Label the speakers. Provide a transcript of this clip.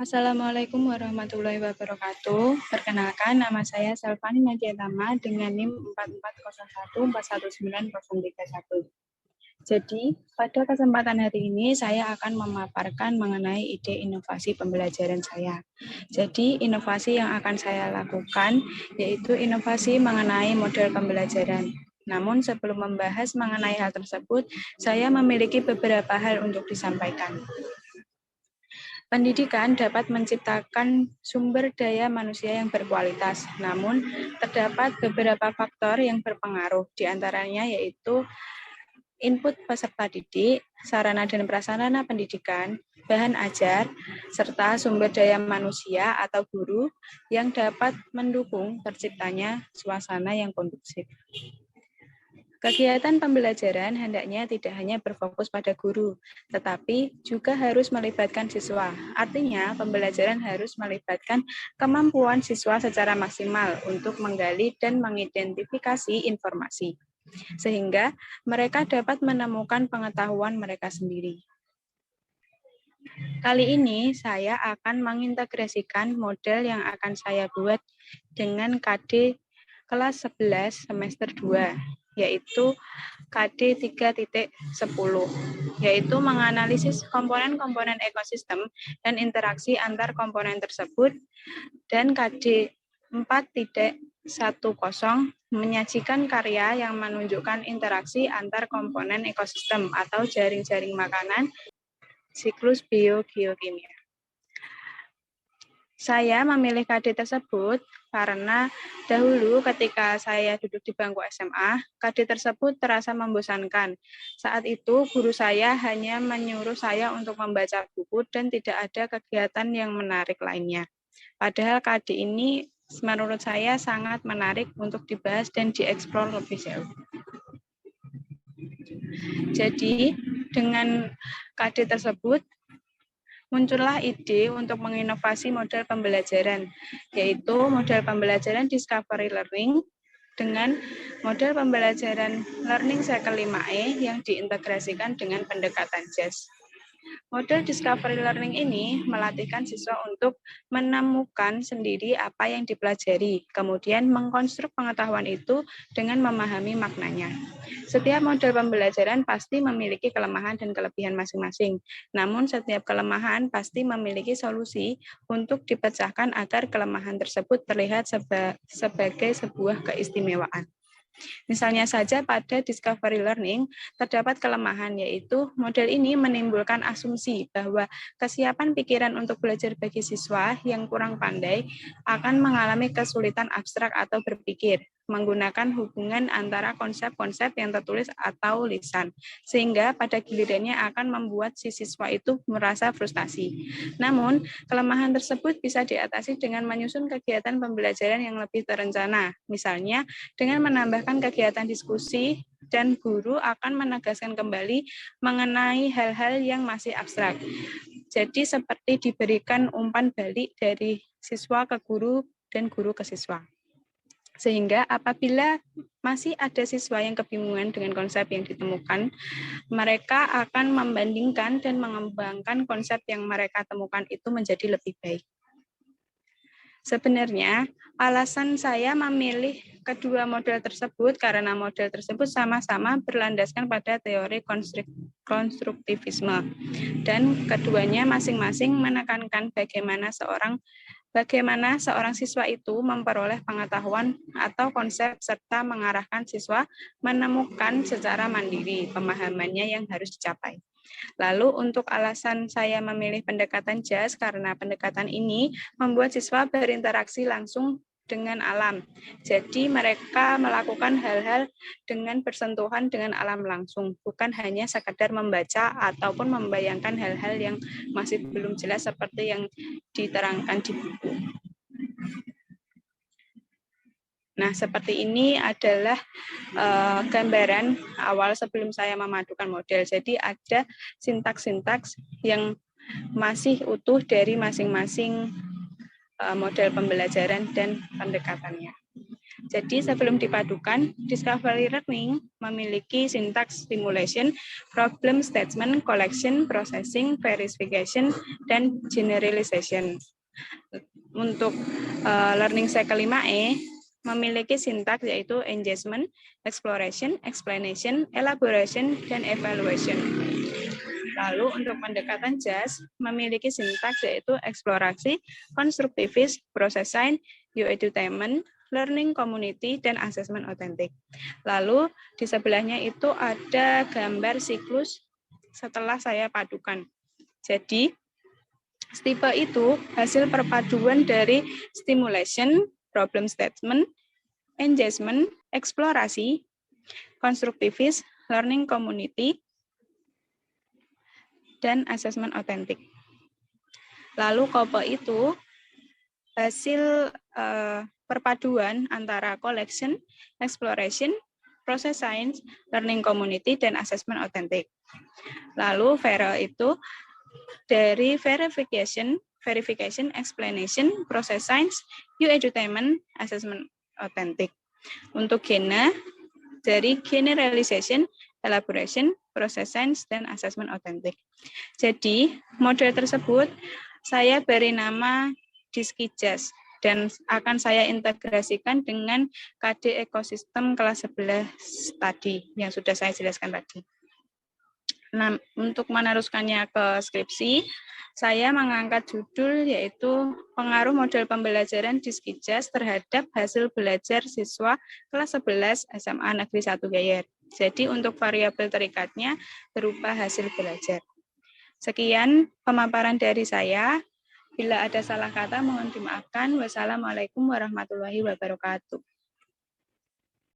Speaker 1: Assalamualaikum warahmatullahi wabarakatuh. Perkenalkan, nama saya Selvani Nadiatama dengan NIM 4401419031. Jadi, pada kesempatan hari ini saya akan memaparkan mengenai ide inovasi pembelajaran saya. Jadi, inovasi yang akan saya lakukan yaitu inovasi mengenai model pembelajaran. Namun, sebelum membahas mengenai hal tersebut, saya memiliki beberapa hal untuk disampaikan. Pendidikan dapat menciptakan sumber daya manusia yang berkualitas, namun terdapat beberapa faktor yang berpengaruh, diantaranya yaitu input peserta didik, sarana dan prasarana pendidikan, bahan ajar, serta sumber daya manusia atau guru yang dapat mendukung terciptanya suasana yang kondusif. Kegiatan pembelajaran hendaknya tidak hanya berfokus pada guru, tetapi juga harus melibatkan siswa. Artinya, pembelajaran harus melibatkan kemampuan siswa secara maksimal untuk menggali dan mengidentifikasi informasi, sehingga mereka dapat menemukan pengetahuan mereka sendiri. Kali ini, saya akan mengintegrasikan model yang akan saya buat dengan KD kelas 11 semester 2, yaitu KD 3.10, yaitu menganalisis komponen-komponen ekosistem dan interaksi antar komponen tersebut, dan KD 4.10 menyajikan karya yang menunjukkan interaksi antar komponen ekosistem atau jaring-jaring makanan siklus biogeokimia. Saya memilih KD tersebut karena dahulu ketika saya duduk di bangku SMA, KD tersebut terasa membosankan. Saat itu guru saya hanya menyuruh saya untuk membaca buku dan tidak ada kegiatan yang menarik lainnya. Padahal KD ini menurut saya sangat menarik untuk dibahas dan dieksplor lebih jauh. Jadi dengan KD tersebut, muncullah ide untuk menginovasi model pembelajaran, yaitu model pembelajaran Discovery Learning dengan model pembelajaran Learning Cycle 5E yang diintegrasikan dengan pendekatan JAS. Model Discovery Learning ini melatihkan siswa untuk menemukan sendiri apa yang dipelajari, kemudian mengkonstruk pengetahuan itu dengan memahami maknanya. Setiap model pembelajaran pasti memiliki kelemahan dan kelebihan masing-masing, namun setiap kelemahan pasti memiliki solusi untuk dipecahkan agar kelemahan tersebut terlihat sebagai sebuah keistimewaan. Misalnya saja pada Discovery Learning terdapat kelemahan, yaitu model ini menimbulkan asumsi bahwa kesiapan pikiran untuk belajar bagi siswa yang kurang pandai akan mengalami kesulitan abstrak atau berpikir, menggunakan hubungan antara konsep-konsep yang tertulis atau lisan, sehingga pada gilirannya akan membuat si siswa itu merasa frustasi. Namun, kelemahan tersebut bisa diatasi dengan menyusun kegiatan pembelajaran yang lebih terencana, misalnya dengan menambahkan kegiatan diskusi, dan guru akan menegaskan kembali mengenai hal-hal yang masih abstrak. Jadi seperti diberikan umpan balik dari siswa ke guru dan guru ke siswa. Sehingga apabila masih ada siswa yang kebingungan dengan konsep yang ditemukan, mereka akan membandingkan dan mengembangkan konsep yang mereka temukan itu menjadi lebih baik. Sebenarnya, alasan saya memilih kedua model tersebut karena model tersebut sama-sama berlandaskan pada teori konstruktivisme. Dan keduanya masing-masing menekankan bagaimana seorang siswa itu memperoleh pengetahuan atau konsep serta mengarahkan siswa menemukan secara mandiri pemahamannya yang harus dicapai. Lalu untuk alasan saya memilih pendekatan JAS karena pendekatan ini membuat siswa berinteraksi langsung dengan alam. Jadi mereka melakukan hal-hal dengan bersentuhan dengan alam langsung, bukan hanya sekadar membaca ataupun membayangkan hal-hal yang masih belum jelas seperti yang diterangkan di buku. Nah, seperti ini adalah gambaran awal sebelum saya memadukan model. Jadi ada sintaks-sintaks yang masih utuh dari masing-masing model pembelajaran dan pendekatannya. Jadi sebelum dipadukan, discovery learning memiliki sintaks stimulation, problem statement, collection, processing, verification, dan generalization. Untuk learning cycle 5E memiliki sintaks yaitu engagement, exploration, explanation, elaboration, dan evaluation. Lalu untuk pendekatan JAS memiliki sintaks yaitu eksplorasi, konstruktivis, process science, edutainment, learning community, dan assessment otentik. Lalu di sebelahnya itu ada gambar siklus setelah saya padukan. Jadi tipe itu hasil perpaduan dari stimulation, problem statement, engagement, eksplorasi, konstruktivis, learning community, dan assessment otentik. Lalu KOPE itu hasil perpaduan antara collection, exploration, process science, learning community, dan assessment otentik. Lalu VERE itu dari verification, explanation, process science, edutainment, assessment otentik. Untuk GENA dari generalization, elaboration, process science, dan assessment otentik. Jadi, model tersebut saya beri nama DISKI-JAS dan akan saya integrasikan dengan KD ekosistem kelas 11 tadi yang sudah saya jelaskan tadi. Nah, untuk meneruskannya ke skripsi, saya mengangkat judul yaitu pengaruh model pembelajaran DISKI-JAS terhadap hasil belajar siswa kelas 11 SMA Negeri 1 Geyer. Jadi untuk variabel terikatnya berupa hasil belajar. Sekian pemaparan dari saya. Bila ada salah kata mohon dimaafkan. Wassalamualaikum warahmatullahi wabarakatuh.